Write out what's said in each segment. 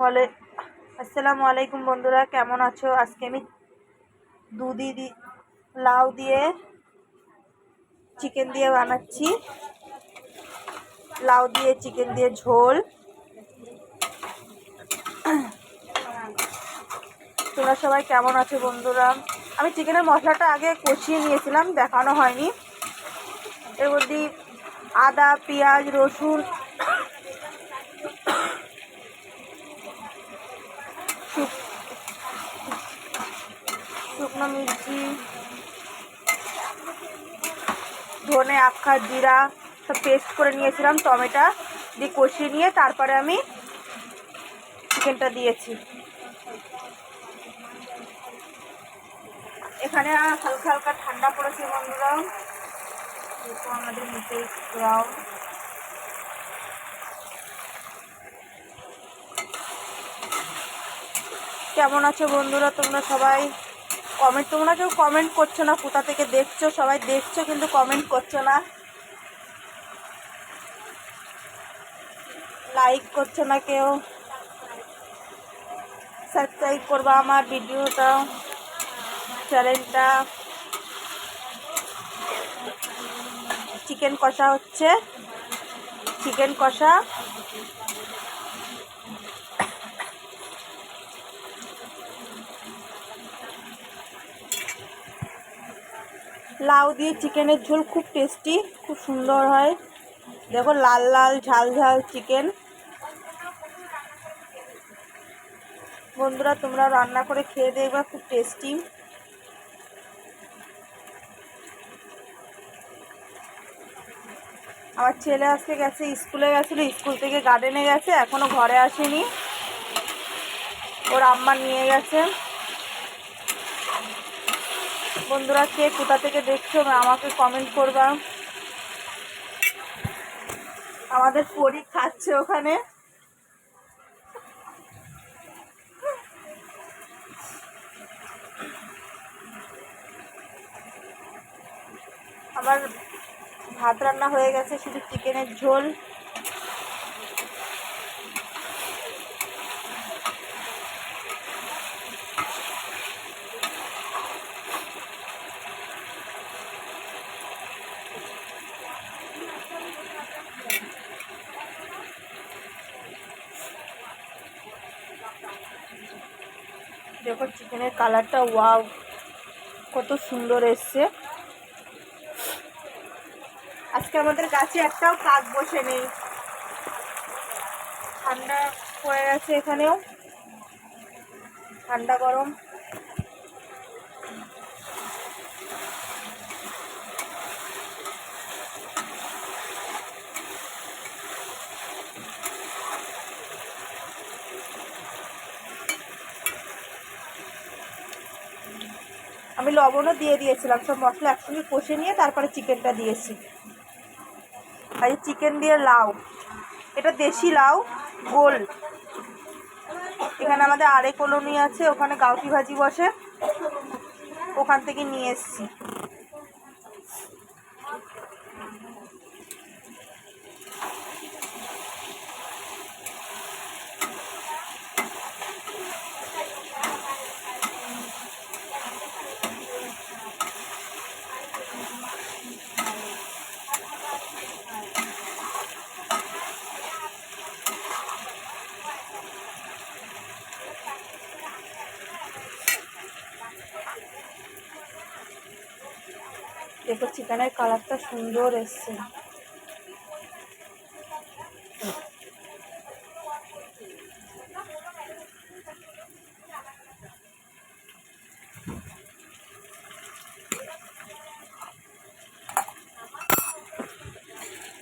ফলে আসসালামু আলাইকুম বন্ধুরা, কেমন আছো? আজকে আমি লাউ দিয়ে চিকেন দিয়ে বানাচ্ছি। লাউ দিয়ে চিকেন দিয়ে ঝোল। তোমরা সবাই কেমন আছো বন্ধুরা? আমি চিকেনের মশলাটা আগে কষিয়ে নিয়েছিলাম, দেখানো হয়নি। এর মধ্যে আদা, পেঁয়াজ, রসুন, শুকনো মির্চি, ধনে, আখা, জিরা সব পেস্ট করে নিয়েছিলাম। টমেটো দিয়ে কষিয়ে নিয়ে তারপরে আমি চিকেনটা দিয়েছি। এখানে হালকা হালকা ঠান্ডা পড়েছে বন্ধুরা। আমাদের নিচে গ্রাউন্ড। কেমন আছো বন্ধুরা তোমরা সবাই? তোমরা কেউ কমেন্ট করছো না। কোথা থেকে দেখছো? সবাই দেখছো কিন্তু কমেন্ট করছো না, লাইক করছো না কেউ। সাবস্ক্রাইব করবা আমার ভিডিওটা, চ্যানেলটা। চিকেন কষা হচ্ছে, চিকেন কষা। লাউ দিয়ে চিকেনের ঝোল খুব টেস্টি, খুব সুন্দর হয়। দেখো, লাল লাল ঝাল ঝাল চিকেন। বন্ধুরা তোমরা রান্না করে খেয়ে দেখবা, খুব টেস্টি। আমার ছেলে আজকে গেছে, স্কুলে গেছিলো, স্কুল থেকে গার্ডেনে গেছে, এখনো ঘরে আসেনি। ওর আম্মা নিয়ে গেছে। বন্ধুরা কে কোথা থেকে দেখছো আমাকে কমেন্ট করবা। আমাদের পরি খাচ্ছে ওখানে। আবার ভাত রান্না হয়ে গেছে, শুধু চিকেনের ঝোল। দেখো চিকেনের কালারটা, ওয়াও, কত সুন্দর এসছে। আজকে আমাদের গাছে একটাও কাক বসে নেই। ঠান্ডা পড়ে গেছে, এখানেও ঠান্ডা গরম। আমি লবণও দিয়ে দিয়েছিলাম, সব মশলা একসঙ্গে কষে নিয়ে তারপরে চিকেনটা দিয়েছি। আর চিকেন দিয়ে লাউ, এটা দেশি লাউ, গোল। এখানে আমাদের আরে কলোনি আছে, ওখানে গাউটি ভাজি বসে, ওখান থেকে নিয়ে এসছি। দেখো চিকেনের কালারটা সুন্দর এসছে।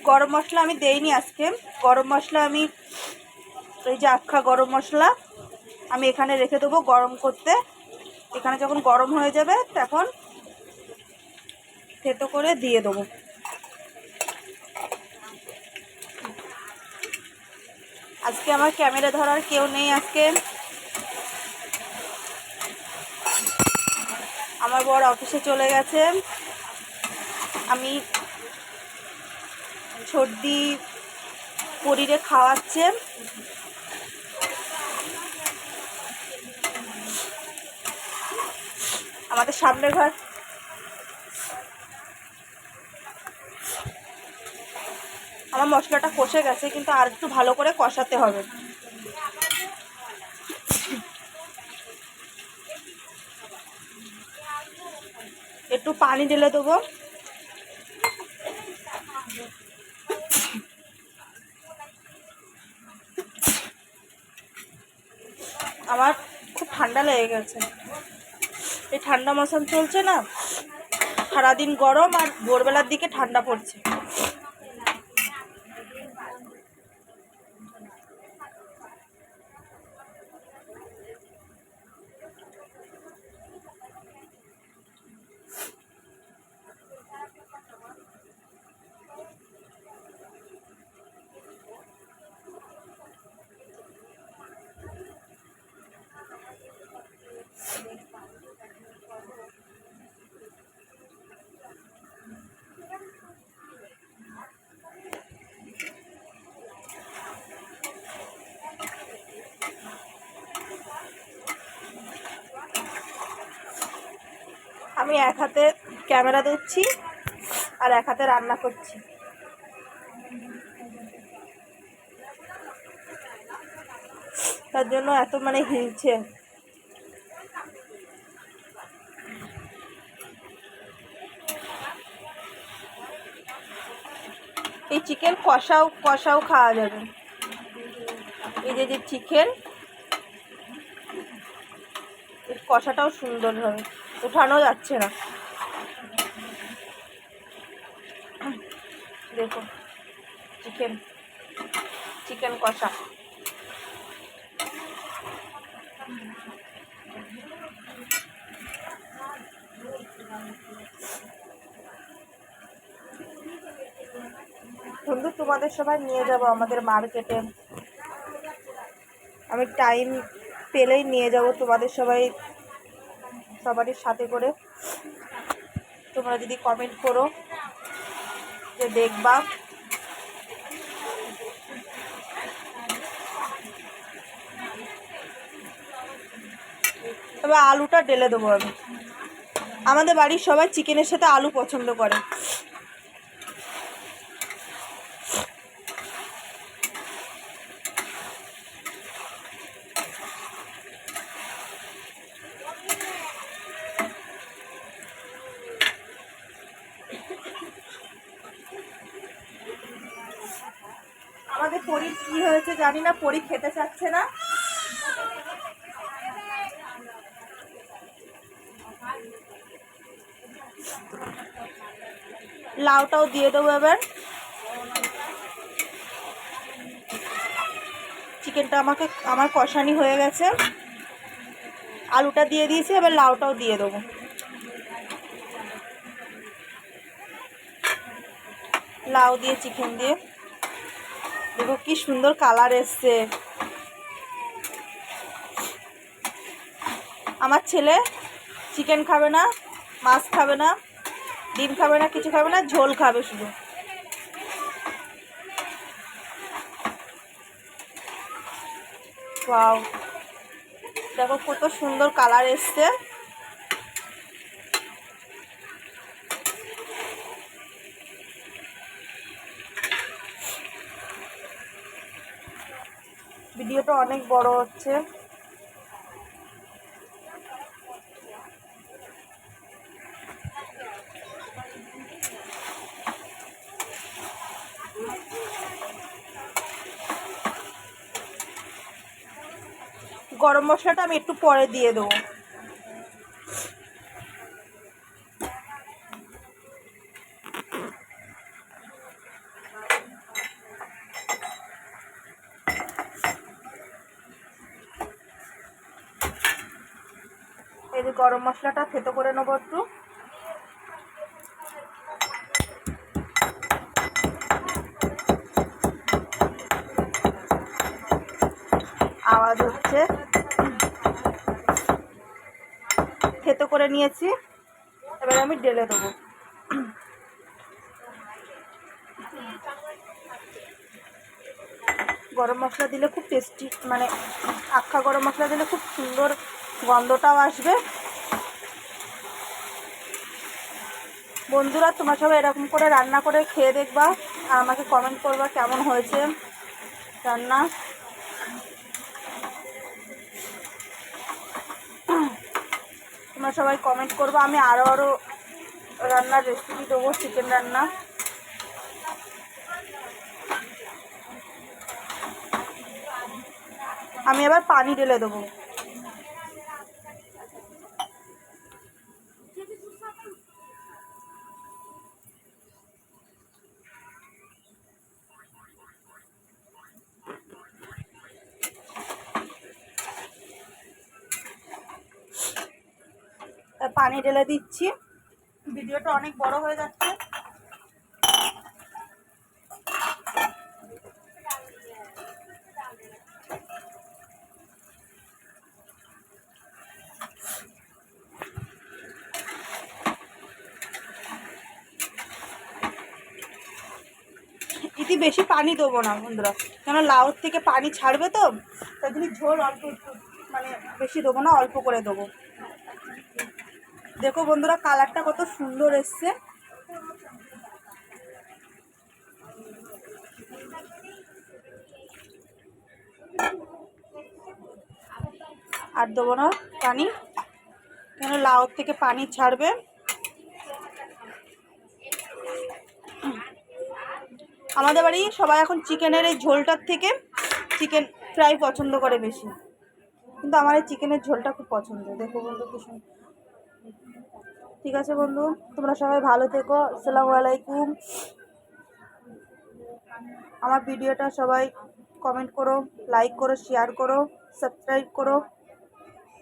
গরম মশলা আমি দেইনি আজকে। গরম মশলা আমি, এই যে আখা গরম মশলা, আমি এখানে রেখে দেবো গরম করতে। এখানে যখন গরম হয়ে যাবে তখন থেতো করে দিয়ে দেবো। আজকে আমার ক্যামেরা ধরার কেউ নেই। আজকে আমার বর অফিসে চলে গেছে। আমি সর্দি পরিরে খাওয়াচ্ছে। আমাদের সামনের ঘর। আমার মশলাটা কষে গেছে, কিন্তু আর একটু ভালো করে কষাতে হবে। একটু পানি ঢেলে দেবো। আমার খুব ঠান্ডা লেগে গেছে, এই ঠান্ডা মৌসুম চলছে না, সারাদিন গরম আর ভোরবেলার দিকে ঠান্ডা পড়ছে। আমি এক হাতে ক্যামেরা ধরছি আর এক হাতে রান্না করছি। তার জন্য এত মানে হিলছে। এই চিকেন কষাও কষাও খাওয়া যাবে। এই যে চিকেন, এই কষাটাও সুন্দর হবে, উঠানো যাচ্ছে না। দেখো চিকেন চিকেন কষা। বন্ধু, তোমাদের সবাই নিয়ে যাব আমাদের মার্কেটে। আমি টাইম পেলেই নিয়ে যাব তোমাদের সবারই সাথে করে। তোমরা যদি কমেন্ট করো যে দেখবা। তবে আলুটা ঢেলে দেবো আমি। আমাদের বাড়ির সবাই চিকেনের সাথে আলু পছন্দ করে। আমাদের পরি কি হয়েছে জানি না, পরি খেতে চাচ্ছে না। লাউটাও দিয়ে দেবো এবার। চিকেনটা আমার কষানি হয়ে গেছে, আলুটা দিয়ে দিয়েছি, এবার লাউটাও দিয়ে দেবো। লাউ দিয়ে চিকেন দিয়ে দেখো কি সুন্দর কালার এসছে। আমার ছেলে চিকেন খাবে না, মাছ খাবে না, ডিম খাবে না, কিছু খাবে না, ঝোল খাবে শুধু। ওয়াও, দেখো কত সুন্দর কালার এসছে। ভিডিওটা অনেক বড় হচ্ছে। গরম মশলাটা আমি একটু পরে দিয়ে দেবো। এই যে গরম মশলাটা থেতো করে নেবো একটু। আওয়াজ হচ্ছে। থেতো করে নিয়েছি, এবার আমি ঢেলে দেবো। গরম মশলা দিলে খুব টেস্টি, মানে আখা গরম মশলা দিলে খুব সুন্দর গন্ধটাও আসবে। বন্ধুরা তোমরা সবাই এরকম করে রান্না করে খেয়ে দেখবা আর আমাকে কমেন্ট করবা কেমন হয়েছে রান্না। তোমরা সবাই কমেন্ট করবা, আমি আরও রান্নার রেসিপি দেবো, চিকেন রান্না। আমি এবার পানি ঢেলে দেবো। পানি ঢেলে দিচ্ছি, ভিডিওটা অনেক বড় হয়ে যাচ্ছে। ইতি বেশি পানি দেবো না বন্ধুরা, কেন লাউর থেকে পানি ছাড়বে তো, তাই জন্য ঝোল অল্প একটু মানে বেশি দেবো না, অল্প করে দেবো। দেখো বন্ধুরা কালারটা কত সুন্দর এসছে। আর দেবো না পানি, কেন লাউর থেকে পানি ছাড়বে। আমাদের বাড়ি সবাই এখন চিকেনের এই ঝোলটার থেকে চিকেন ফ্রাই পছন্দ করে বেশি, কিন্তু আমার এই চিকেনের ঝোলটা খুব পছন্দ। দেখো বন্ধু কি সুন্দর। ঠিক আছে বন্ধু, তোমরা সবাই ভালো থেকো। আসসালামু আলাইকুম। আমার ভিডিওটা সবাই কমেন্ট করো, লাইক করো, শেয়ার করো, সাবস্ক্রাইব করো।